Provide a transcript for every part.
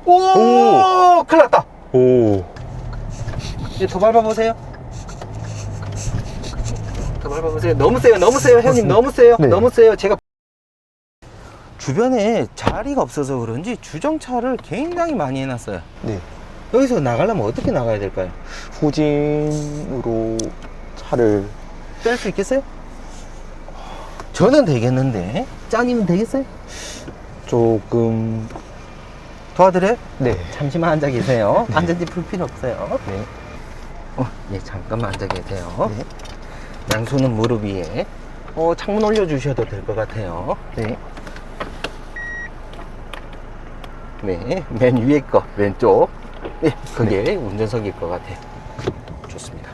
오! 큰일 났다. 오. 이제 더 밟아보세요. 더 밟아보세요. 너무 세요, 너무 세요. 형님, 너무 세요. 네. 너무 세요. 제가 주변에 자리가 없어서 그런지 주정차를 굉장히 많이 해놨어요. 네. 여기서 나가려면 어떻게 나가야 될까요? 후진으로 차를 뺄 수 있겠어요? 저는 되겠는데 짜님은 되겠어요? 조금. 도와드려요? 네. 잠시만 앉아 계세요. 안전지 풀 필요 없어요. 네. 예, 잠깐만 앉아 계세요. 네. 양손은 무릎 위에. 창문 올려주셔도 될 것 같아요. 네. 네, 맨 위에 거, 왼쪽. 네, 그게 운전석일 것 같아요. 좋습니다.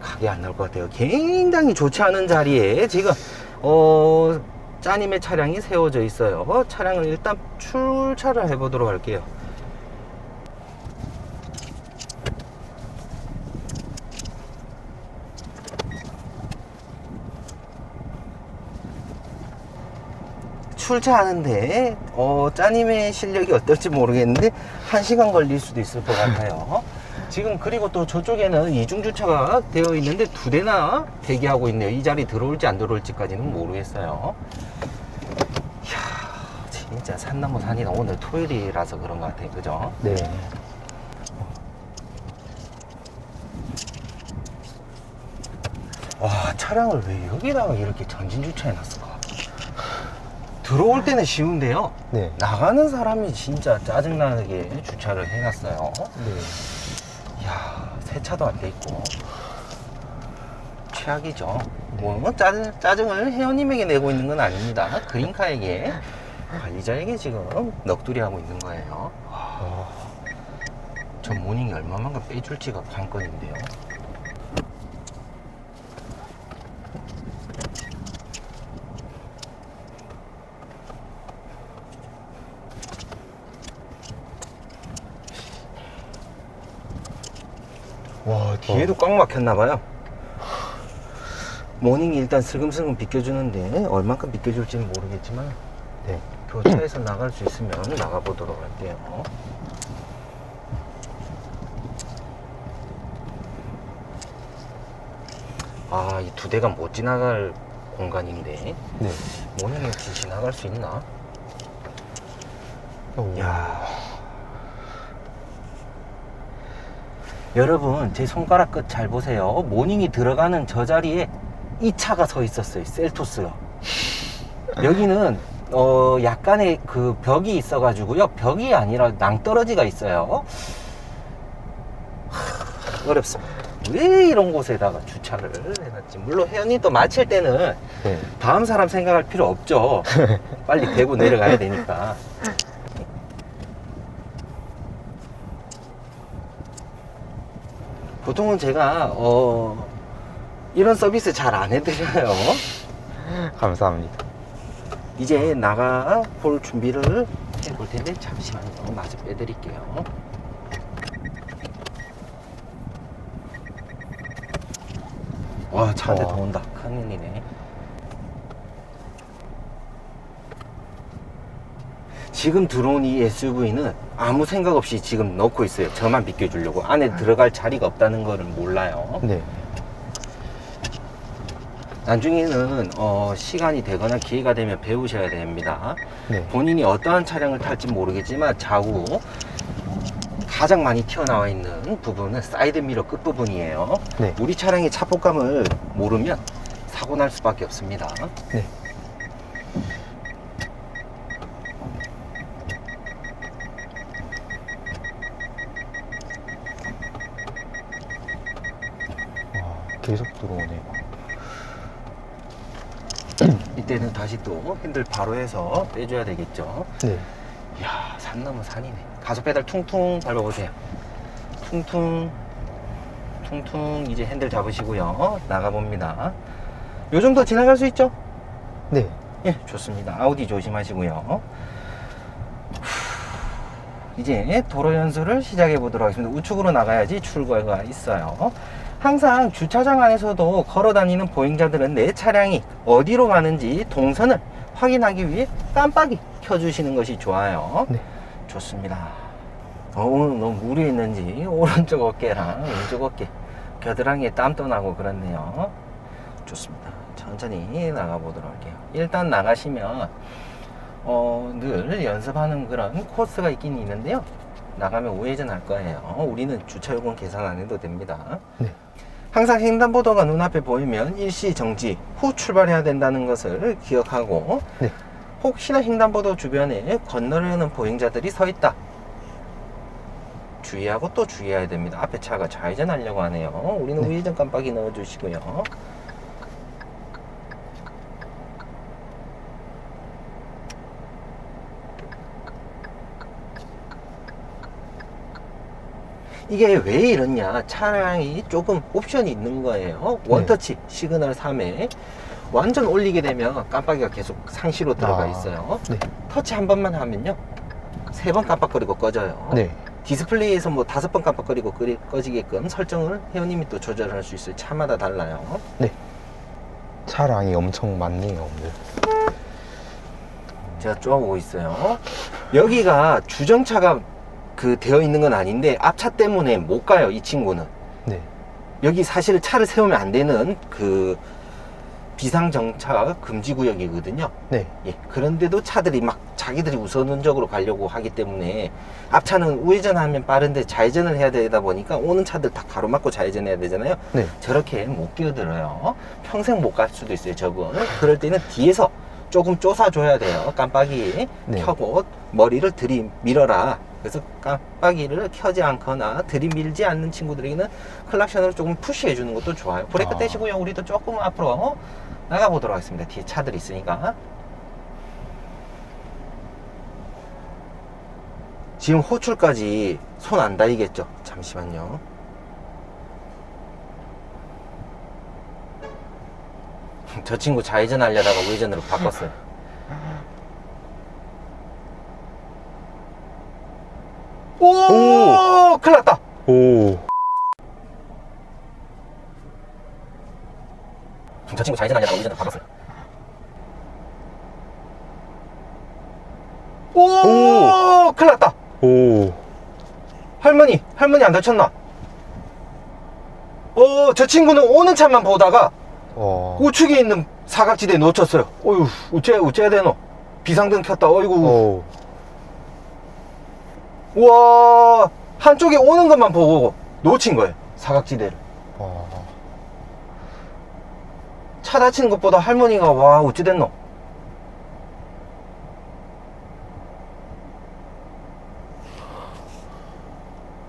각이 안 나올 것 같아요. 굉장히 좋지 않은 자리에 지금, 짜님의 차량이 세워져 있어요. 차량을 일단 출차를 해보도록 할게요. 출차하는데 짜님의 실력이 어떨지 모르겠는데 1시간 걸릴 수도 있을 것 같아요. 지금 그리고 또 저쪽에는 이중 주차가 되어 있는데 2대나 대기하고 있네요. 이 자리 들어올지 안 들어올지까지는 모르겠어요. 이야, 진짜 산 넘어 산이다. 오늘 토요일이라서 그런 것 같아요. 그죠? 네. 와, 차량을 왜 여기다가 이렇게 전진 주차해 놨을까? 들어올 때는 쉬운데요. 네. 나가는 사람이 진짜 짜증나게 주차를 해놨어요. 네. 이야, 세차도 안 돼 있고. 최악이죠. 뭐, 짜증을 회원님에게 내고 있는 건 아닙니다. 그린카에게, 관리자에게 지금 넋두리 하고 있는 거예요. 저 모닝이 얼마만큼 빼줄지가 관건인데요. 와, 뒤에도 꽉 막혔나봐요. 모닝이 일단 슬금슬금 비껴주는데 얼만큼 비껴줄지는 모르겠지만 네. 교차에서 나갈 수 있으면 나가보도록 할게요. 아, 이 2대가 못 지나갈 공간인데 네. 모닝이 혹시 지나갈 수 있나? 오. 야, 여러분 제 손가락 끝 잘 보세요. 모닝이 들어가는 저 자리에 이 차가 서 있었어요. 셀토스가. 여기는 약간의 그 벽이 있어 가지고요. 벽이 아니라 낭떠러지가 있어요. 어렵습니다. 왜 이런 곳에다가 주차를 해놨지? 물론 회원님 또 마칠 때는 네. 다음 사람 생각할 필요 없죠. 빨리 대고 내려가야 되니까. 보통은 제가 이런 서비스 잘 안 해드려요. 감사합니다. 이제 나가 볼 준비를 해볼 텐데 잠시만요. 마저 빼드릴게요. 와, 차 한 대 더 온다. 큰일이네. 지금 들어온 이 SUV는 아무 생각 없이 지금 넣고 있어요. 저만 비껴주려고. 안에 들어갈 자리가 없다는 거를 몰라요. 네. 나중에는 시간이 되거나 기회가 되면 배우셔야 됩니다. 네. 본인이 어떠한 차량을 탈지 모르겠지만 좌우 가장 많이 튀어나와 있는 부분은 사이드미러 끝부분이에요. 네. 우리 차량의 차폭감을 모르면 사고 날 수밖에 없습니다. 네. 와, 계속 들어오네요. 이때는 다시 또 핸들 바로 해서 빼줘야 되겠죠. 네. 이야, 산 넘어 산이네. 가속 페달 퉁퉁 밟아보세요. 퉁퉁 퉁퉁. 이제 핸들 잡으시고요. 나가봅니다. 요 정도 지나갈 수 있죠? 네. 예, 좋습니다. 아우디 조심하시고요. 이제 도로 연수를 시작해 보도록 하겠습니다. 우측으로 나가야지 출구가 있어요. 항상 주차장 안에서도 걸어 다니는 보행자들은 내 차량이 어디로 가는지 동선을 확인하기 위해 깜빡이 켜주시는 것이 좋아요. 네. 좋습니다. 오늘 너무 무리 있는지 오른쪽 어깨랑 왼쪽 어깨 겨드랑이에 땀도 나고 그렇네요. 좋습니다. 천천히 나가보도록 할게요. 일단 나가시면 늘 연습하는 그런 코스가 있긴 있는데요. 나가면 우회전 할 거예요. 우리는 주차 요금 계산 안 해도 됩니다. 네. 항상 횡단보도가 눈앞에 보이면 일시 정지 후 출발해야 된다는 것을 기억하고, 네. 혹시나 횡단보도 주변에 건너려는 보행자들이 서 있다 주의하고 또 주의해야 됩니다. 앞에 차가 좌회전 하려고 하네요. 우리는 네. 우회전 깜빡이 넣어 주시고요. 이게 왜 이러냐, 차량이 조금 옵션이 있는 거예요. 원터치 시그널 3에 완전 올리게 되면 깜빡이가 계속 상시로 들어가 있어요. 네. 터치 한 번만 하면요 3번 깜빡거리고 꺼져요. 네. 디스플레이에서 뭐 5번 깜빡거리고 꺼지게끔 설정을 회원님이 또 조절할 수 있어요. 차마다 달라요. 네. 차량이 엄청 많네요, 오늘. 제가 쪼아보고 있어요. 여기가 주정차가 되어 있는 건 아닌데 앞차 때문에 못 가요, 이 친구는. 네. 여기 사실 차를 세우면 안 되는 비상정차 금지구역이거든요. 네. 예, 그런데도 차들이 막 자기들이 우선적으로 가려고 하기 때문에, 앞차는 우회전하면 빠른데 좌회전을 해야 되다 보니까 오는 차들 다 가로막고 좌회전해야 되잖아요. 네. 저렇게 못 끼어들어요. 평생 못 갈 수도 있어요, 저건. 그럴 때는 뒤에서 조금 쪼사줘야 돼요. 깜빡이 네. 켜고 머리를 들이밀어라. 그래서 깜빡이를 켜지 않거나 들이밀지 않는 친구들에게는 클락션으로 조금 푸시해 주는 것도 좋아요. 브레이크 떼시고요. 우리도 조금 앞으로 나가보도록 하겠습니다. 뒤에 차들이 있으니까. 지금 호출까지 손 안 닿이겠죠? 잠시만요. 저 친구 좌회전 하려다가 우회전으로 바꿨어요. 오! 큰일 났다! 오. 저 친구 좌회전 하려다가 우회전으로 바꿨어요. 오! 큰일 났다! 오. 할머니 안 다쳤나? 저 친구는 오는 차만 보다가 우측에 있는 사각지대에 놓쳤어요. 어휴, 어째야 되노? 비상등 켰다. 어이구. 오. 우와, 한쪽에 오는 것만 보고 놓친 거예요, 사각지대를. 차 다치는 것보다 할머니가 와, 어찌 됐노?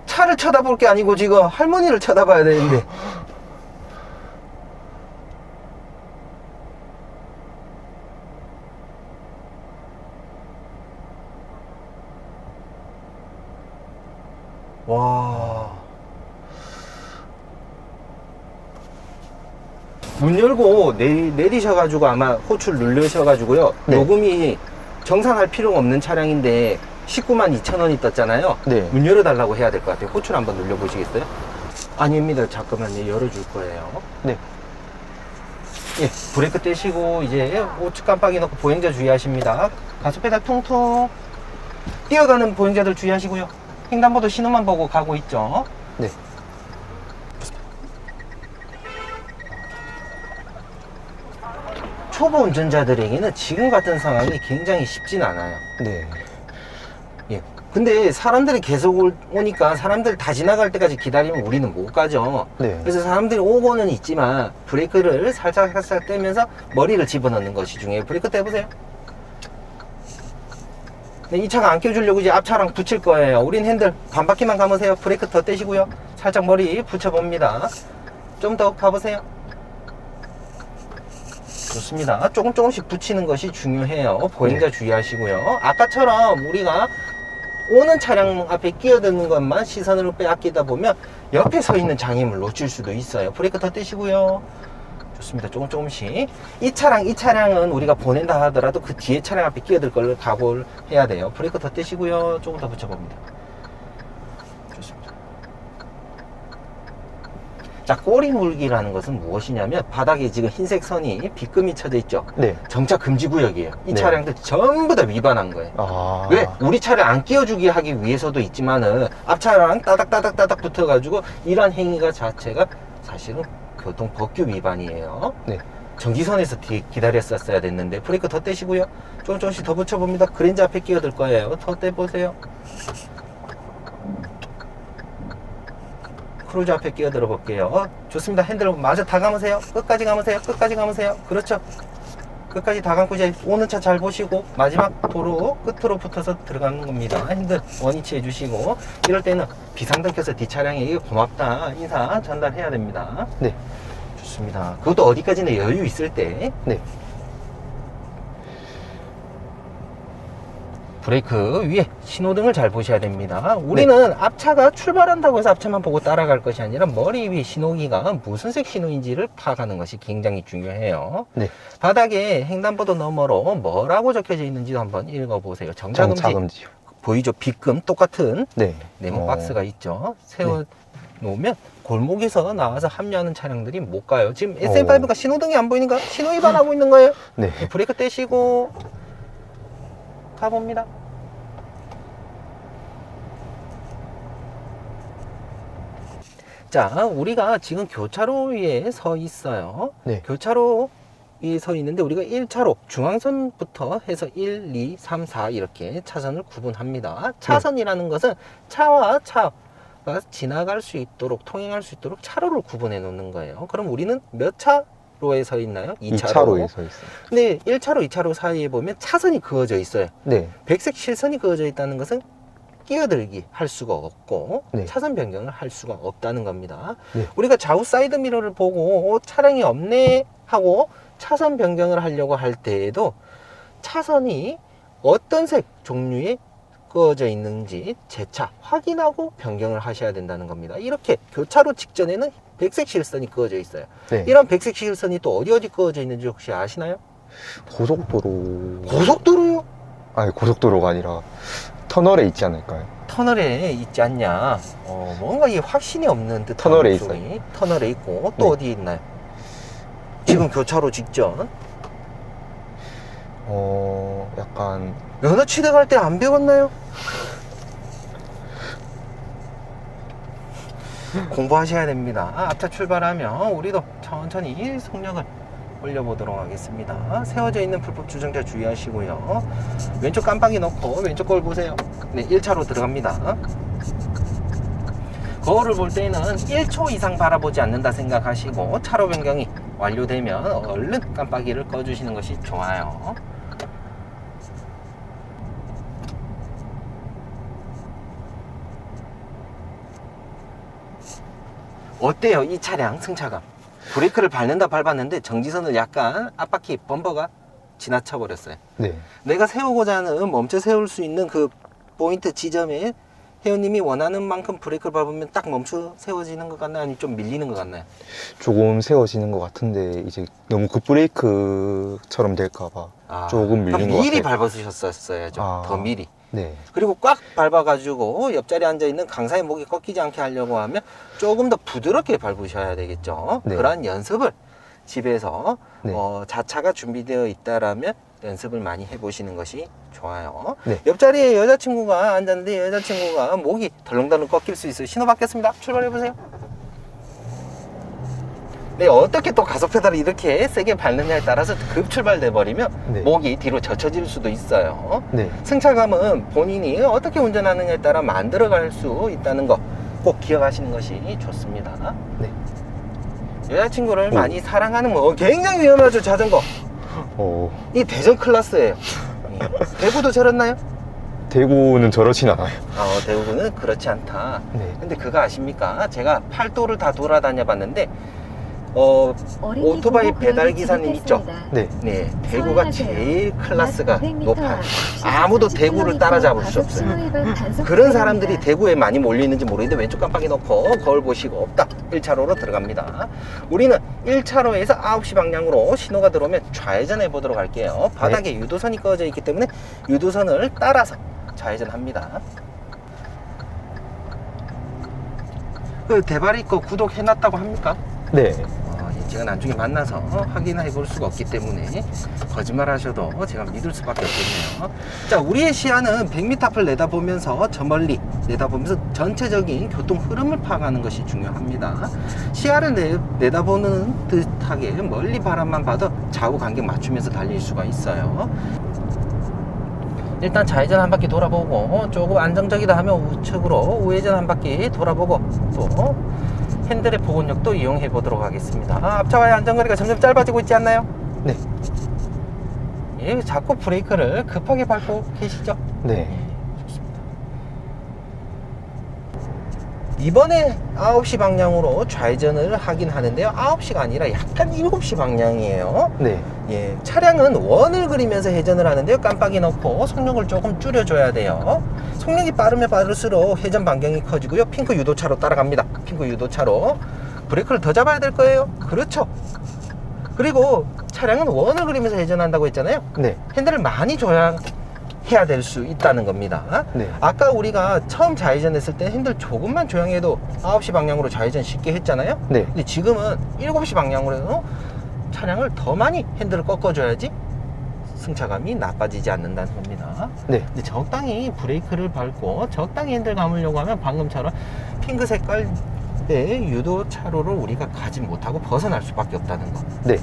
차를 쳐다볼 게 아니고 지금 할머니를 쳐다봐야 되는데. 와. 문 열고 내리셔가지고 아마 호출 누르셔가지고요. 네. 요금이 정산할 필요가 없는 차량인데 192,000원이 떴잖아요. 네. 문 열어달라고 해야 될 것 같아요. 호출 한번 눌러보시겠어요? 아닙니다. 잠깐만요. 열어줄 거예요. 네. 예, 브레이크 떼시고 이제 우측 깜빡이 넣고 보행자 주의하십니다. 가속페달 퉁퉁. 뛰어가는 보행자들 주의하시고요. 횡단보도 신호만 보고 가고 있죠. 네. 초보 운전자들에게는 지금 같은 상황이 굉장히 쉽진 않아요. 네. 예. 근데 사람들이 계속 오니까 사람들 다 지나갈 때까지 기다리면 우리는 못 가죠. 네. 그래서 사람들이 오고는 있지만 브레이크를 살짝 떼면서 머리를 집어넣는 것이 중요해요. 브레이크 떼보세요. 네, 이 차가 안 껴주려고 이제 앞차랑 붙일 거예요. 우린 핸들 반바퀴만 감으세요. 브레이크 더 떼시고요. 살짝 머리 붙여봅니다. 좀 더 가보세요. 좋습니다. 조금씩 붙이는 것이 중요해요. 보행자 주의하시고요. 아까처럼 우리가 오는 차량 앞에 끼어드는 것만 시선으로 빼앗기다 보면 옆에 서 있는 장애물 놓칠 수도 있어요. 브레이크 더 떼시고요. 좋습니다. 조금씩. 이 차량은 우리가 보낸다 하더라도 그 뒤에 차량 앞에 끼어들 걸 각오를 해야 돼요. 브레이크 더 떼시고요. 조금 더 붙여봅니다. 좋습니다. 자, 꼬리 물기라는 것은 무엇이냐면 바닥에 지금 흰색 선이 빗금이 쳐져 있죠. 네. 정차 금지 구역이에요. 이 네. 차량들 전부 다 위반한 거예요. 아. 왜? 우리 차를 안 끼워주게 하기 위해서도 있지만은 앞차랑 따닥따닥따닥 붙어가지고 이러한 행위가 자체가 사실은 교통 법규 위반이에요. 네. 정지선에서 기다렸었어야 됐는데 브레이크 더 떼시고요. 조금씩 더 붙여봅니다. 그랜저 앞에 끼어들 거예요. 더 떼보세요. 크루즈 앞에 끼어들어 볼게요. 좋습니다. 핸들 마저 다 감으세요. 끝까지 감으세요. 끝까지 감으세요. 그렇죠. 끝까지 다 감고 이제 오는 차 잘 보시고 마지막 도로 끝으로 붙어서 들어가는 겁니다. 핸들 원위치 해주시고 이럴 때는 비상등 켜서 뒷차량에게 고맙다 인사 전달해야 됩니다. 네. 좋습니다. 그것도 어디까지나 여유 있을 때. 네. 브레이크 위에 신호등을 잘 보셔야 됩니다. 우리는 앞차가 출발한다고 해서 앞차만 보고 따라갈 것이 아니라 머리 위 신호기가 무슨 색 신호인지를 파악하는 것이 굉장히 중요해요. 네. 바닥에 횡단보도 너머로 뭐라고 적혀져 있는지도 한번 읽어보세요. 정차금지 정차금지요. 보이죠? 빗금 똑같은 네. 네모 박스가 있죠. 세워 놓으면 골목에서 나와서 합류하는 차량들이 못 가요. 지금 SM5가 신호등이 안 보이니까 신호 위반하고 있는 거예요. 네. 브레이크 떼시고 가봅니다. 자, 우리가 지금 교차로에 서 있어요. 네. 교차로 위에 서 있는데 우리가 1차로 중앙선부터 해서 1, 2, 3, 4 이렇게 차선을 구분합니다. 차선이라는 것은 차와 차가 지나갈 수 있도록 통행할 수 있도록 차로를 구분해 놓는 거예요. 그럼 우리는 몇 차로에 서 있나요? 2차로에 서 있어요. 근데 1차로, 2차로 사이에 보면 차선이 그어져 있어요. 네. 백색 실선이 그어져 있다는 것은 끼어들기 할 수가 없고 네. 차선 변경을 할 수가 없다는 겁니다. 네. 우리가 좌우 사이드 미러를 보고 차량이 없네 하고 차선 변경을 하려고 할 때에도 차선이 어떤 색 종류의 그어져 있는지 재차 확인하고 변경을 하셔야 된다는 겁니다. 이렇게 교차로 직전에는 백색 실선이 그어져 있어요. 네. 이런 백색 실선이 또 어디 그어져 있는지 혹시 아시나요? 고속도로. 고속도로요? 아니, 고속도로가 아니라 터널에 있지 않을까요? 터널에 있지 않냐? 뭔가 이 확신이 없는 듯한 터널에 쪽이. 있어요. 터널에 있고 또 네. 어디에 있나요? 지금 교차로 직전. 약간 면허 취득할 때 안 배웠나요? 공부하셔야 됩니다. 앞차 출발하면 우리도 천천히 속력을 올려보도록 하겠습니다. 세워져 있는 불법 주정차 주의하시고요. 왼쪽 깜빡이 넣고 왼쪽 거울 보세요. 네, 1차로 들어갑니다. 거울을 볼 때는 1초 이상 바라보지 않는다 생각하시고 차로 변경이 완료되면 얼른 깜빡이를 꺼주시는 것이 좋아요. 어때요? 이 차량 승차감. 브레이크를 밟는다 밟았는데 정지선을 약간 앞바퀴 범퍼가 지나쳐 버렸어요. 네. 내가 세우고자 하는 멈춰 세울 수 있는 그 포인트 지점에 회원님이 원하는 만큼 브레이크를 밟으면 딱 멈춰 세워지는 것 같나요? 아니면 좀 밀리는 것 같나요? 조금 세워지는 것 같은데 이제 너무 급브레이크처럼 될까봐 조금 밀린 것 미리 같아요. 밟으셨었어야죠. 더 미리. 네. 그리고 꽉 밟아가지고 옆자리에 앉아있는 강사의 목이 꺾이지 않게 하려고 하면 조금 더 부드럽게 밟으셔야 되겠죠. 네. 그러한 연습을 집에서 네. 자차가 준비되어 있다라면 연습을 많이 해보시는 것이 좋아요. 네. 옆자리에 여자친구가 앉았는데 여자친구가 목이 덜렁덜렁 꺾일 수 있어요. 신호 받겠습니다. 출발해보세요. 네, 어떻게 또 가속 페달을 이렇게 세게 밟느냐에 따라서 급 출발돼 버리면 네. 목이 뒤로 젖혀질 수도 있어요. 네. 승차감은 본인이 어떻게 운전하느냐에 따라 만들어갈 수 있다는 거 꼭 기억하시는 것이 좋습니다. 네. 여자친구를 많이 사랑하는 거 굉장히 위험하죠. 자전거. 이 대전 클래스예요. 대구도 저랬나요? 대구는 저렇진 않아요. 대구는 그렇지 않다. 네. 근데 그거 아십니까? 제가 팔도를 다 돌아다녀 봤는데 오토바이 배달 기사님 있죠? 네. 네, 대구가 제일 클래스가 높아요. 아무도 대구를 따라잡을 수 없어요. 그런 사람들이 대구에 많이 몰려 있는지 모르겠는데 왼쪽 깜빡이 넣고 거울 보시고 없다. 1차로로 들어갑니다. 우리는 1차로에서 9시 방향으로 신호가 들어오면 좌회전해 보도록 할게요. 바닥에 유도선이 꺼져 있기 때문에 유도선을 따라서 좌회전합니다. 그 대발이 거 구독해놨다고 합니까? 네. 제가 나중에 만나서 확인해 볼 수가 없기 때문에 거짓말 하셔도 제가 믿을 수밖에 없겠네요. 자, 우리의 시야는 100m 앞을 내다보면서 저 멀리 내다보면서 전체적인 교통 흐름을 파악하는 것이 중요합니다. 시야를 내다보는 듯하게 멀리 바람만 봐도 좌우 간격 맞추면서 달릴 수가 있어요. 일단 좌회전 한 바퀴 돌아보고 조금 안정적이다 하면 우측으로 우회전 한 바퀴 돌아보고 또 핸들의 복원력도 이용해 보도록 하겠습니다. 앞차와의 안전거리가 점점 짧아지고 있지 않나요? 네. 예, 자꾸 브레이크를 급하게 밟고 계시죠? 네. 좋습니다. 이번에 9시 방향으로 좌회전을 하긴 하는데요. 9시가 아니라 약간 7시 방향이에요. 네. 예, 차량은 원을 그리면서 회전을 하는데요. 깜빡이 넣고 속력을 조금 줄여줘야 돼요. 속력이 빠르면 빠를수록 회전 반경이 커지고요. 핑크 유도차로 따라갑니다. 핑크 유도차로 브레이크를 더 잡아야 될 거예요. 그렇죠. 그리고 차량은 원을 그리면서 회전한다고 했잖아요. 네. 핸들을 많이 줘야 해야 될 수 있다는 겁니다. 네. 아까 우리가 처음 좌회전 했을 때 핸들 조금만 조용해도 9시 방향으로 좌회전 쉽게 했잖아요. 네. 근데 지금은 7시 방향으로 차량을 더 많이 핸들을 꺾어줘야지 승차감이 나빠지지 않는다는 겁니다. 네. 근데 적당히 브레이크를 밟고 적당히 핸들 감으려고 하면 방금처럼 핑크 색깔의 유도 차로를 우리가 가지 못하고 벗어날 수밖에 없다는 거. 네.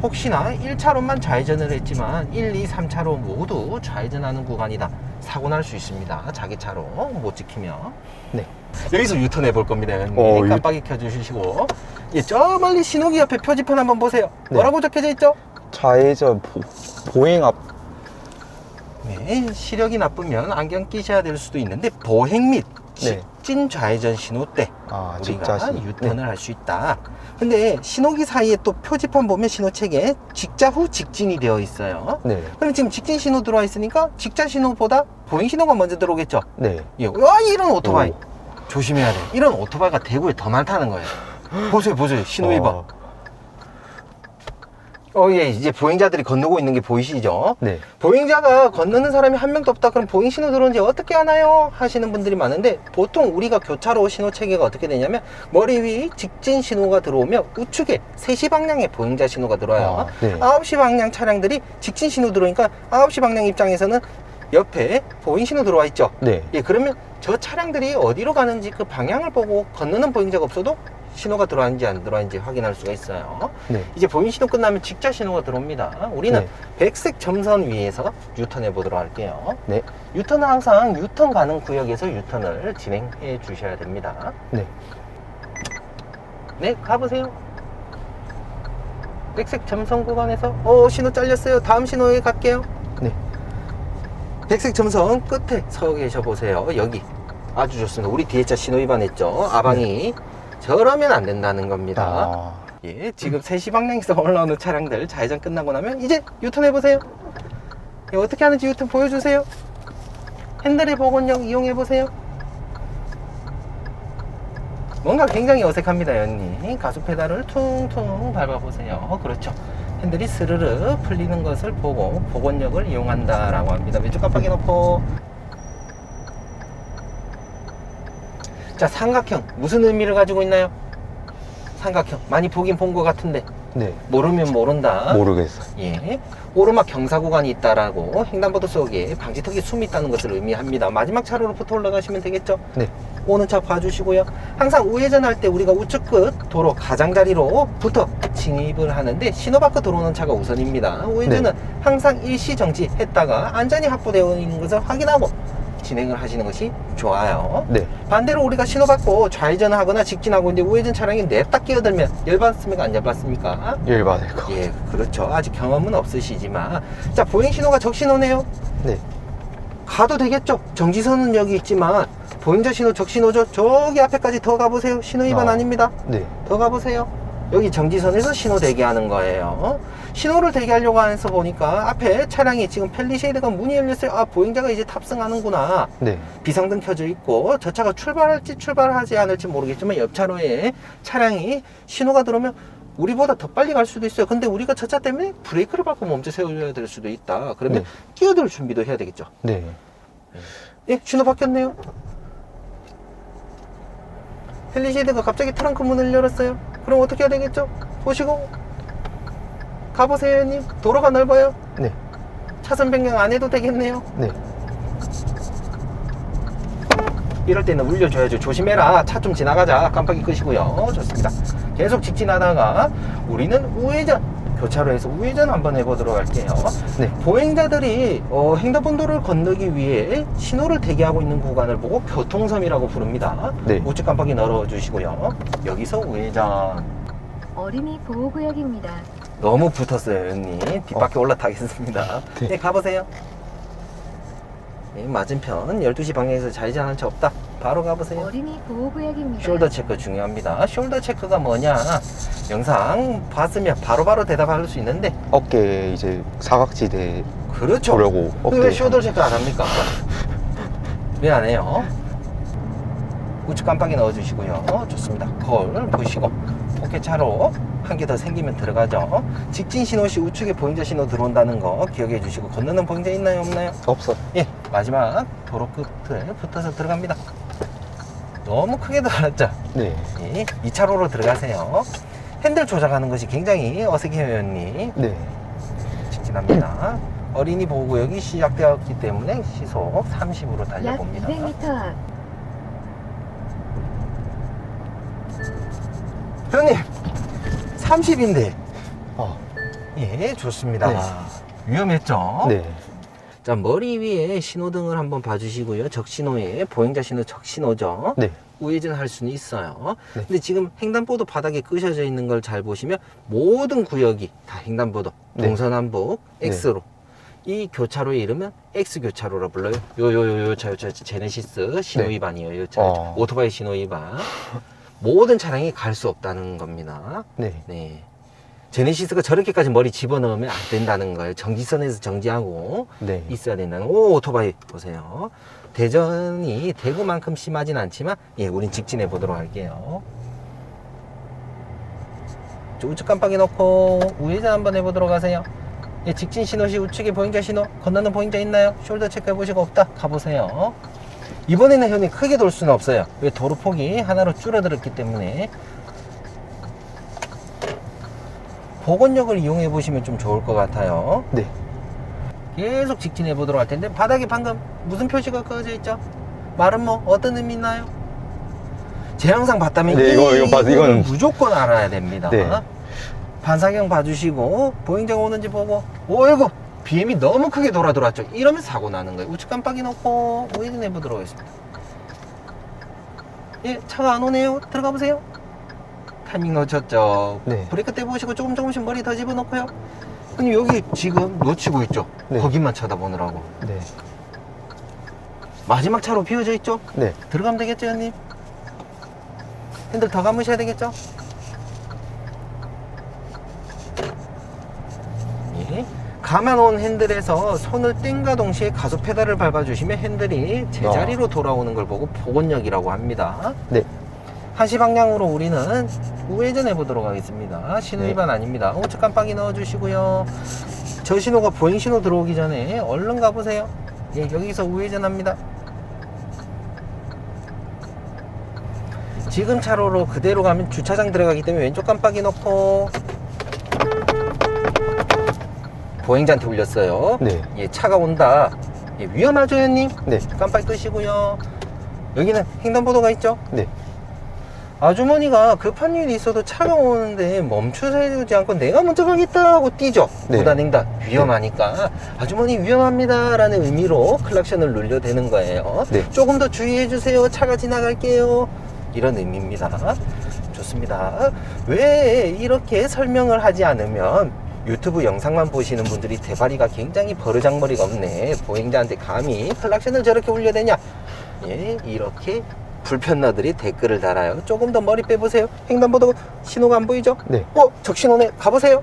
혹시나 1차로만 좌회전을 했지만 1, 2, 3차로 모두 좌회전하는 구간이다. 사고 날 수 있습니다. 자기 차로 못 지키면. 네. 여기서 유턴해 볼 겁니다. 형님. 깜빡이 켜주시고. 예, 저 멀리 신호기 옆에 표지판 한번 보세요. 네. 뭐라고 적혀져 있죠? 좌회전 보행 앞. 네, 시력이 나쁘면 안경 끼셔야 될 수도 있는데 보행 및 네. 직진 좌회전 신호 때 아, 우리가 직자신. 유턴을 네. 할 수 있다. 근데 신호기 사이에 또 표지판 보면 신호책에 직자 후 직진이 되어 있어요. 네. 그럼 지금 직진 신호 들어와 있으니까 직자 신호보다 보행 신호가 먼저 들어오겠죠? 네. 예. 이런 오토바이 오. 조심해야 돼. 이런 오토바이가 대구에 더 많다는 거예요. 보세요 신호 위반. 예, 이제 보행자들이 건너고 있는 게 보이시죠? 네. 보행자가 건너는 사람이 한 명도 없다. 그럼 보행 신호 들어온지 어떻게 하나요? 하시는 분들이 많은데 보통 우리가 교차로 신호 체계가 어떻게 되냐면 머리 위 직진 신호가 들어오면 우측에 3시 방향에 보행자 신호가 들어와요. 네. 9시 방향 차량들이 직진 신호 들어오니까 9시 방향 입장에서는 옆에 보행 신호 들어와 있죠. 네. 예, 그러면 저 차량들이 어디로 가는지 그 방향을 보고 건너는 보행자가 없어도 신호가 들어왔는지 안 들어왔는지 확인할 수가 있어요. 네. 이제 보행 신호 끝나면 직자 신호가 들어옵니다. 우리는 네. 백색 점선 위에서 유턴해 보도록 할게요. 네. 유턴은 항상 유턴 가는 구역에서 유턴을 진행해 주셔야 됩니다. 네. 네, 가보세요. 백색 점선 구간에서 신호 잘렸어요. 다음 신호에 갈게요. 네. 백색 점선 끝에 서 계셔 보세요. 여기 아주 좋습니다. 우리 뒤에 차 신호 위반했죠. 아방이 저러면 안 된다는 겁니다. 아. 예, 지금 3시 방향에서 올라오는 차량들 좌회전 끝나고 나면 이제 유턴해 보세요. 예, 어떻게 하는지 유턴 보여주세요. 핸들의 복원력 이용해 보세요. 뭔가 굉장히 어색합니다, 연님. 가속 페달을 퉁퉁 밟아보세요. 그렇죠. 핸들이 스르르 풀리는 것을 보고 복원력을 이용한다라고 합니다. 왼쪽 깜빡이 놓고. 자, 삼각형 무슨 의미를 가지고 있나요? 삼각형 많이 보긴 본 것 같은데 네. 모르면 모른다. 모르겠어요. 예, 오르막 경사 구간이 있다라고 횡단보도 속에 방지턱에 숨이 있다는 것을 의미합니다. 마지막 차로로부터 올라가시면 되겠죠? 네. 오는 차 봐주시고요. 항상 우회전할 때 우리가 우측 끝 도로 가장자리로부터 진입을 하는데 신호 바꿔 들어오는 차가 우선입니다. 우회전은 항상 일시 정지했다가 안전이 확보되어 있는 것을 확인하고 진행을 하시는 것이 좋아요. 네. 반대로 우리가 신호 받고 좌회전을 하거나 직진하고 있는데 우회전 차량이 냅다 끼어들면 열받습니까? 안 열받습니까? 열받을 거. 예, 그렇죠. 아직 경험은 없으시지만. 자, 보행 신호가 적신호네요. 네. 가도 되겠죠? 정지선은 여기 있지만 보행자 신호 적신호죠. 저기 앞에까지 더 가보세요. 신호 위반 아닙니다. 네. 더 가보세요. 여기 정지선에서 신호 대기하는 거예요. 신호를 대기하려고 해서 보니까 앞에 차량이 지금 펠리쉐이드가 문이 열렸어요. 아, 보행자가 이제 탑승하는구나. 네. 비상등 켜져 있고 저 차가 출발할지 출발하지 않을지 모르겠지만 옆 차로에 차량이 신호가 들어오면 우리보다 더 빨리 갈 수도 있어요. 근데 우리가 저 차 때문에 브레이크를 밟고 멈춰 세워야 될 수도 있다. 그러면 네. 끼어들 준비도 해야 되겠죠. 네. 예, 신호 바뀌었네요. 헬리시드가 갑자기 트렁크 문을 열었어요. 그럼 어떻게 해야 되겠죠? 보시고 가보세요 형님. 도로가 넓어요. 네. 차선 변경 안 해도 되겠네요. 네. 이럴 때는 울려줘야죠. 조심해라. 차 좀 지나가자. 깜빡이 끄시고요. 좋습니다. 계속 직진하다가 우리는 우회전, 교차로에서 우회전 한번 해보도록 할게요. 네. 보행자들이 횡단보도를 건너기 위해 신호를 대기하고 있는 구간을 보고 교통섬이라고 부릅니다. 네. 우측 깜빡이 열어주시고요. 여기서 우회전. 어린이 보호구역입니다. 너무 붙었어요 형님. 뒷바퀴 올라타겠습니다. 네. 네, 가보세요. 네, 맞은편 12시 방향에서 좌회전한 차 없다. 바로 가보세요. 어린이 보호구역입니다. 숄더 체크 중요합니다. 숄더 체크가 뭐냐? 영상 봤으면 바로바로 대답할 수 있는데, 어깨 이제 사각지대 그렇죠. 보려고 왜 어깨. 숄더 체크 안 합니까? 왜 안 해요? 우측 깜빡이 넣어주시고요. 좋습니다. 거울 보시고 어깨 차로 한 개 더 생기면 들어가죠. 직진 신호 시 우측에 보행자 신호 들어온다는 거 기억해 주시고, 건너는 보행자 있나요 없나요? 없어. 예, 마지막 도로 끝에 붙어서 들어갑니다. 너무 크게 들어갔죠? 네. 예, 2차로로 들어가세요. 핸들 조작하는 것이 굉장히 어색해요 형님. 네. 직진합니다. 어린이 보호구역이 시작되었기 때문에 시속 30으로 약 달려봅니다. 200m 앞. 형님 30인데 아. 예, 좋습니다. 네. 위험했죠? 네. 자, 머리 위에 신호등을 한번 봐주시고요. 적신호에 보행자 신호 적신호죠. 네. 우회전 할 수는 있어요. 네. 근데 지금 횡단보도 바닥에 끄셔져 있는 걸 잘 보시면 모든 구역이 다 횡단보도 네. 동서남북 네. X로, 이 교차로의 이름은 X 교차로라 불러요. 요 제네시스 신호 네. 위반이에요. 요 어. 오토바이 신호 위반. 모든 차량이 갈 수 없다는 겁니다. 네. 네. 제네시스가 저렇게까지 머리 집어넣으면 안 된다는 거예요. 정지선에서 정지하고 네. 있어야 된다는. 오, 오토바이 보세요. 대전이 대구만큼 심하진 않지만, 예, 우린 직진해 보도록 할게요. 우측 깜빡이 넣고 우회전 한번 해보도록 하세요. 예, 직진 신호 시 우측에 보행자 신호, 건너는 보행자 있나요? 숄더 체크해 보시고 없다. 가보세요. 이번에는 형님 크게 돌 수는 없어요. 왜? 도로 폭이 하나로 줄어들었기 때문에. 복원력을 이용해 보시면 좀 좋을 것 같아요. 네. 계속 직진해 보도록 할 텐데, 바닥에 방금 무슨 표시가 꺼져 있죠? 말은 뭐 어떤 의미 있나요? 제 영상 봤다면 네, 이거는 무조건 알아야 됩니다. 네. 반사경 봐주시고 보행자가 오는지 보고, 오이고 BM이 너무 크게 돌아들었죠. 이러면 사고 나는 거예요. 우측 깜빡이 넣고 우회전해 보도록 하겠습니다. 예, 차가 안 오네요. 들어가 보세요. 타이밍 놓쳤죠. 네. 브레이크 떼 보시고 조금씩 머리 더 집어넣고요. 근데 여기 지금 놓치고 있죠. 네. 거기만 쳐다보느라고. 네. 마지막 차로 비워져 있죠. 네. 들어가면 되겠죠 형님? 핸들 더 감으셔야 되겠죠? 예. 감아놓은 핸들에서 손을 뗀과 동시에 가속 페달을 밟아주시면 핸들이 제자리로 돌아오는 걸 보고 복원력이라고 합니다. 네. 한시 방향으로 우리는 우회전 해보도록 하겠습니다. 신호 네. 위반 아닙니다. 우측 깜빡이 넣어주시고요. 저 신호가 보행 신호 들어오기 전에 얼른 가보세요. 예, 여기서 우회전합니다. 지금 차로로 그대로 가면 주차장 들어가기 때문에 왼쪽 깜빡이 넣고, 보행자한테 울렸어요. 네. 예, 차가 온다. 예, 위험하죠 형님? 네. 깜빡이 끄시고요. 여기는 횡단보도가 있죠? 네. 아주머니가 급한 일이 있어도 차가 오는데 멈춰서주지 않고 내가 먼저 가겠다 하고 뛰죠. 네. 무단횡단 위험하니까 아주머니 위험합니다 라는 의미로 클락션을 눌려대는 거예요. 네. 조금 더 주의해 주세요. 차가 지나갈게요. 이런 의미입니다. 좋습니다. 왜 이렇게 설명을 하지 않으면 유튜브 영상만 보시는 분들이 대가리가 굉장히 버르장머리가 없네, 보행자한테 감히 클락션을 저렇게 울려대냐, 예, 이렇게 불편러들이 댓글을 달아요. 조금 더 머리 빼보세요. 횡단보도 신호가 안 보이죠? 네. 적신호네. 가보세요.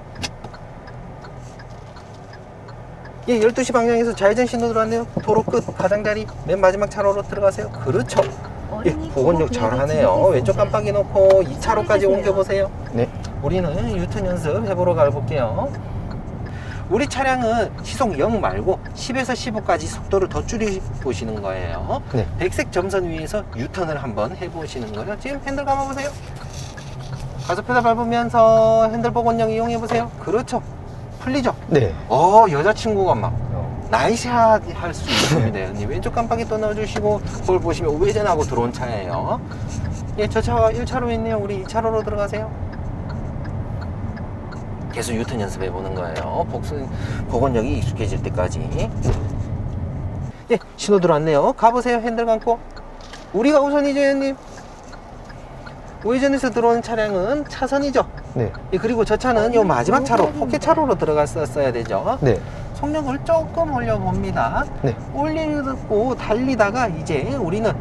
예, 12시 방향에서 좌회전 신호 들어왔네요. 도로 끝 가장자리 맨 마지막 차로로 들어가세요. 그렇죠. 예, 복원력 잘 하네요. 왼쪽 깜빡이 놓고 2차로까지 옮겨보세요. 네. 우리는 유턴 연습 해보러 가볼게요. 우리 차량은 시속 0 말고 10에서 15까지 속도를 더 줄여보시는 거예요. 네. 백색 점선 위에서 유턴을 한번 해보시는 거예요. 지금 핸들 감아보세요. 가속 페달 밟으면서 핸들 복원력 이용해보세요. 그렇죠. 풀리죠? 네. 여자친구가 막 나이샷 할 수 있습니다. 형님. 왼쪽 깜빡이 또 넣어주시고, 그걸 보시면 우회전하고 들어온 차예요. 예, 저 차가 1차로에 있네요. 우리 2차로로 들어가세요. 계속 유턴 연습해 보는 거예요. 복원력이 익숙해질 때까지. 예, 신호 들어왔네요. 가보세요. 핸들 감고. 우리가 우선이죠, 형님. 우회전에서 들어오는 차량은 차선이죠. 네. 예, 그리고 저 차는 요 마지막 차로, 포켓차로로 들어갔었어야 되죠. 네. 속력을 조금 올려봅니다. 네. 올리고 달리다가 이제 우리는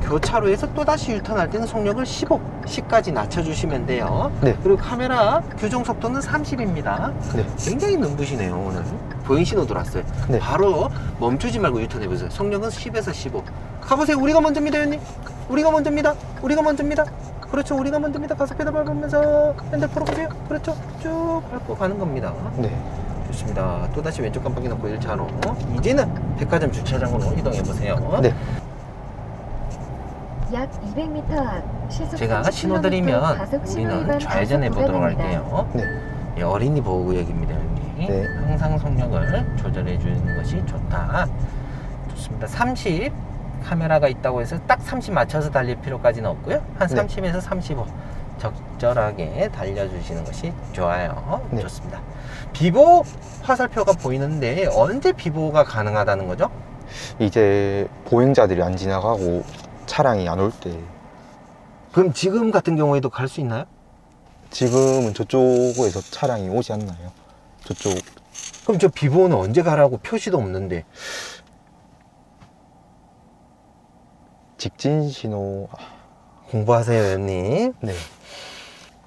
교차로에서 또다시 유턴할 때는 속력을 10까지 낮춰주시면 돼요. 네. 그리고 카메라 규정 속도는 30입니다. 네. 굉장히 눈부시네요, 오늘. 보행 신호 들어왔어요. 네. 바로 멈추지 말고 유턴해보세요. 속력은 10에서 15. 가보세요. 우리가 먼저입니다, 형님. 우리가 먼저입니다. 우리가 먼저입니다. 그렇죠. 우리가 먼저입니다. 가속 페달 밟으면서 핸들 풀어보세요. 그렇죠. 쭉 밟고 가는 겁니다. 네. 좋습니다. 또다시 왼쪽 깜빡이 넣고 1차로. 이제는 백화점 주차장으로 이동해보세요. 네. 약 200m 앞 시속 제가 30km 신호 드리면 과속 신호 우리는 위반 좌회전해 과속 보도록 구간입니다. 할게요. 네. 예, 어린이 보호구역입니다, 형님. 네. 항상 속력을 조절해 주는 것이 좋다. 좋습니다. 30 카메라가 있다고 해서 딱 30 맞춰서 달릴 필요까지는 없고요. 한 네. 30에서 35 적절하게 달려주시는 것이 좋아요. 네. 좋습니다. 비보 화살표가 보이는데 언제 비보가 가능하다는 거죠? 이제 보행자들이 안 지나가고 차량이 안 올 때. 그럼 지금 같은 경우에도 갈 수 있나요? 지금은 저쪽에서 차량이 오지 않나요? 저쪽. 그럼 저 비보는 언제 가라고 표시도 없는데. 직진 신호. 공부하세요, 형님. 네.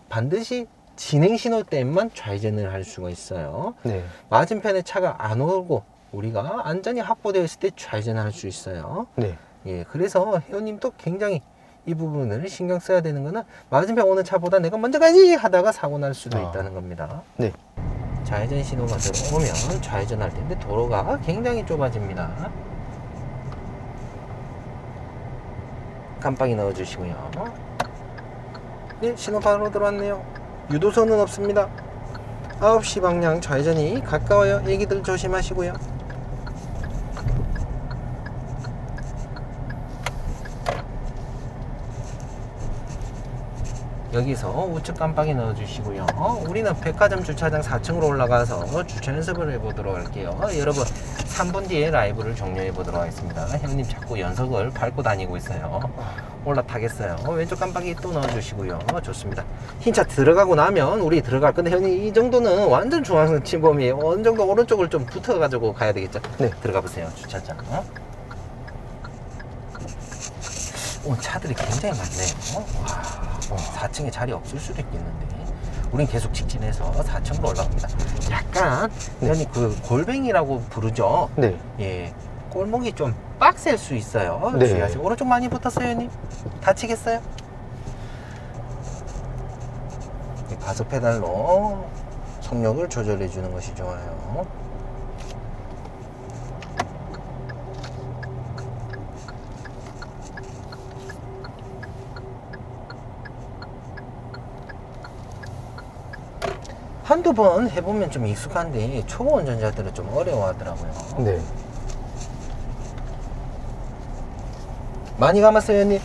반드시 진행 신호 때만 좌회전을 할 수가 있어요. 네. 맞은편에 차가 안 오고 우리가 안전이 확보되어 있을 때 좌회전을 할 수 있어요. 네. 예, 그래서 회원님도 굉장히 이 부분을 신경 써야 되는 거는 맞은편 오는 차보다 내가 먼저 가지 하다가 사고 날 수도 있다는 겁니다. 네. 좌회전 신호가 들어오면 좌회전할 텐데 도로가 굉장히 좁아집니다. 깜빡이 넣어주시고요. 네, 신호 바로 들어왔네요. 유도선은 없습니다. 9시 방향 좌회전이 가까워요. 애기들 조심하시고요. 여기서 우측 깜빡이 넣어주시고요. 우리는 백화점 주차장 4층으로 올라가서 주차 연습을 해보도록 할게요. 여러분 3분 뒤에 라이브를 종료해 보도록 하겠습니다. 형님 자꾸 연석을 밟고 다니고 있어요. 올라타겠어요. 왼쪽 깜빡이 또 넣어주시고요. 좋습니다. 흰차 들어가고 나면 우리 들어갈 건데 형님 이 정도는 완전 중앙선 침범이에요. 어느 정도 오른쪽을 좀 붙어가지고 가야 되겠죠. 네. 들어가 보세요. 주차장. 오늘 차들이 굉장히 많네요. 와. 4층에 자리 없을 수도 있겠는데 우린 계속 직진해서 4층으로 올라갑니다. 약간 형님 그 골뱅이라고 부르죠. 네. 예, 골목이 좀 빡셀 수 있어요. 네. 주의하세요. 오른쪽 많이 붙었어요, 형님. 다치겠어요? 가속 페달로 속력을 조절해 주는 것이 좋아요. 한두 번 해보면 좀 익숙한데 초보 운전자들은 좀 어려워하더라고요. 네. 많이 감았어요, 형님.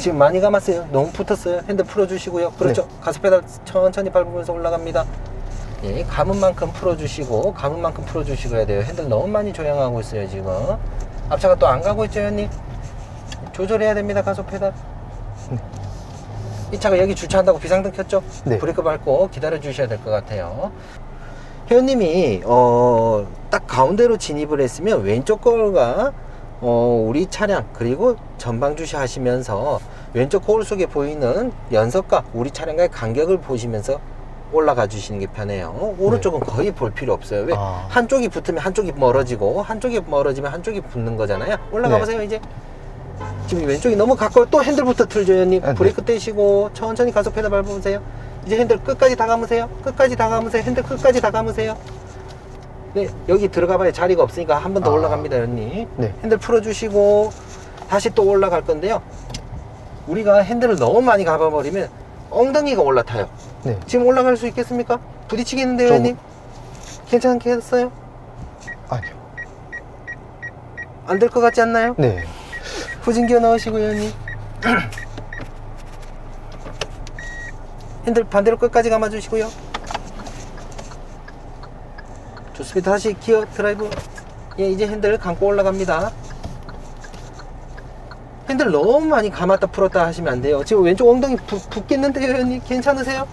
지금 많이 감았어요. 너무 붙었어요. 핸들 풀어주시고요. 그렇죠. 가속 페달 천천히 밟으면서 올라갑니다. 예, 감은 만큼 풀어주시고 감은 만큼 풀어주시고 해야 돼요. 핸들 너무 많이 조향하고 있어요, 지금. 앞차가 또 안 가고 있죠, 형님. 조절해야 됩니다, 가속 페달. 이 차가 여기 주차한다고 비상등 켰죠? 네. 브레이크 밟고 기다려 주셔야 될 것 같아요. 회원님이 딱 가운데로 진입을 했으면 왼쪽 거울과 우리 차량 그리고 전방 주시하시면서 왼쪽 거울 속에 보이는 연석과 우리 차량과의 간격을 보시면서 올라가 주시는 게 편해요. 오른쪽은 거의 볼 필요 없어요. 왜? 한쪽이 붙으면 한쪽이 멀어지고 한쪽이 멀어지면 한쪽이 붙는 거잖아요. 올라가 보세요. 이제 지금 왼쪽이 너무 가까워. 또 핸들부터 틀죠, 형님. 브레이크 떼시고 천천히 가속 페달 밟아보세요. 이제 핸들 끝까지 다 감으세요. 끝까지 다 감으세요. 핸들 끝까지 다 감으세요. 네, 여기 들어가 봐야 자리가 없으니까 한 번 더 아. 올라갑니다, 회원님. 네. 핸들 풀어주시고 다시 또 올라갈 건데요. 우리가 핸들을 너무 많이 가봐버리면 엉덩이가 올라타요. 네. 지금 올라갈 수 있겠습니까? 부딪히겠는데요, 좀- 회원님? 괜찮겠어요? 아니요. 안 될 것 같지 않나요? 네. 후진기어 넣으시고요, 회원님. 핸들 반대로 끝까지 감아주시고요. 좋습니다. 다시 기어 드라이브. 예, 이제 핸들 감고 올라갑니다. 핸들 너무 많이 감았다 풀었다 하시면 안 돼요. 지금 왼쪽 엉덩이 붓겠는데요, 회원님? 괜찮으세요?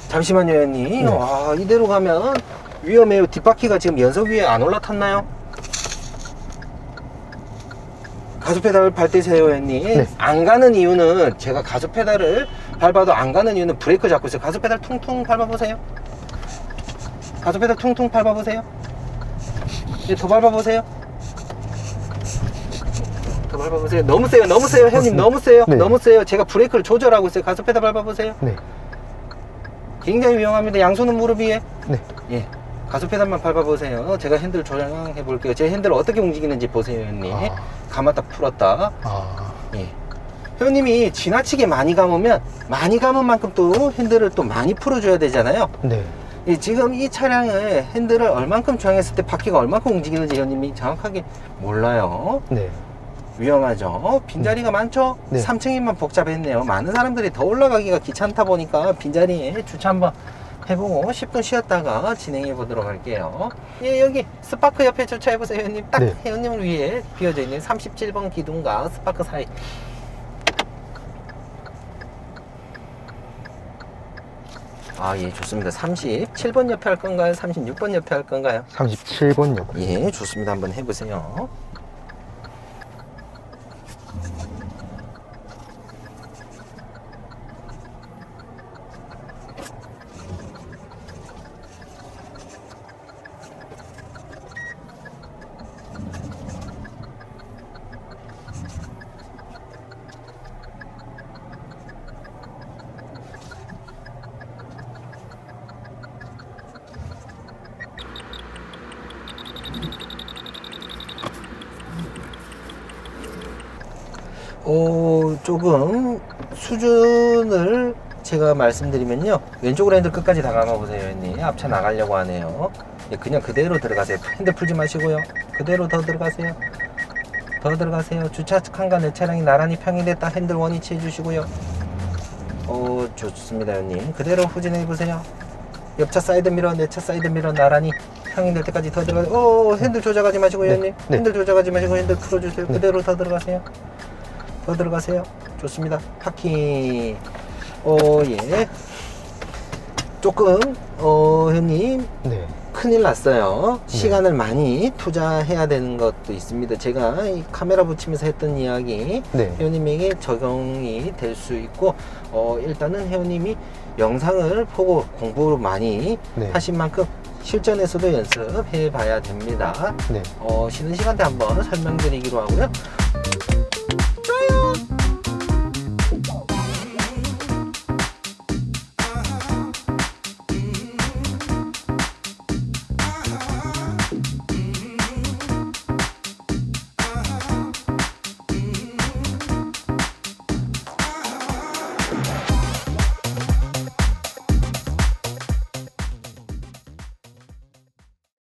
잠시만요, 회원님. 네. 와, 이대로 가면 위험해요. 뒷바퀴가 지금 연석 위에 안 올라탔나요? 가속 페달을 밟으세요, 회원님. 네. 안 가는 이유는 제가 가속 페달을 밟아도 안 가는 이유는 브레이크 잡고 있어요. 가속 페달 퉁퉁 밟아보세요. 가속 페달 퉁퉁 밟아보세요. 네, 더 밟아보세요. 더 밟아보세요. 너무 세요, 너무 세요, 회원님. 너무 세요. 네. 너무 세요. 제가 브레이크를 조절하고 있어요. 가속 페달 밟아보세요. 네. 굉장히 위험합니다. 양손은 무릎 위에. 네. 예. 가속 페달만 밟아보세요. 제가 핸들 조정해 볼게요. 제 핸들을 어떻게 움직이는지 보세요, 회원님. 아. 감았다 풀었다. 아. 예. 회원님이 지나치게 많이 감으면 많이 감은 만큼 또 핸들을 또 많이 풀어줘야 되잖아요. 네. 예, 지금 이 차량의 핸들을 얼만큼 조향했을 때 바퀴가 얼만큼 움직이는지 회원님이 정확하게 몰라요. 네. 위험하죠. 빈자리가 많죠. 네. 3층이면 복잡했네요. 많은 사람들이 더 올라가기가 귀찮다 보니까 빈자리에 주차 한번 해보고 10분 쉬었다가 진행해 보도록 할게요. 예, 여기 스파크 옆에 주차해 보세요, 회원님. 딱 네. 회원님을 위해 비어져 있는 37번 기둥과 스파크 사이. 아, 예, 좋습니다. 37번 옆에 할 건가요? 36번 옆에 할 건가요? 37번요. 예, 좋습니다. 한번 해보세요. 조금 수준을 제가 말씀드리면요, 왼쪽으로 핸들 끝까지 다 감아보세요, 회원님. 앞차 나가려고 하네요. 예, 그냥 그대로 들어가세요. 핸들 풀지 마시고요. 그대로 더 들어가세요. 더 들어가세요. 주차 칸과 내 차량이 나란히 평행됐다. 핸들 원위치 해주시고요. 좋습니다, 회원님. 그대로 후진해 보세요. 옆차 사이드 미러, 내 차 사이드 미러 나란히 평행될 때까지 더 들어가세요. 핸들 조작하지 마시고, 네, 회원님. 네. 핸들 조작하지 마시고 핸들 풀어주세요. 네. 그대로 더 들어가세요. 더 들어가세요. 좋습니다. 파킹. 예. 조금, 회원님, 네. 큰일 났어요. 시간을 많이 투자해야 되는 것도 있습니다. 제가 이 카메라 붙이면서 했던 이야기, 네. 회원님에게 적용이 될 수 있고, 일단은 회원님이 영상을 보고 공부를 많이 네. 하신 만큼 실전에서도 연습해 봐야 됩니다. 네. 쉬는 시간 때 한번 설명드리기로 하고요.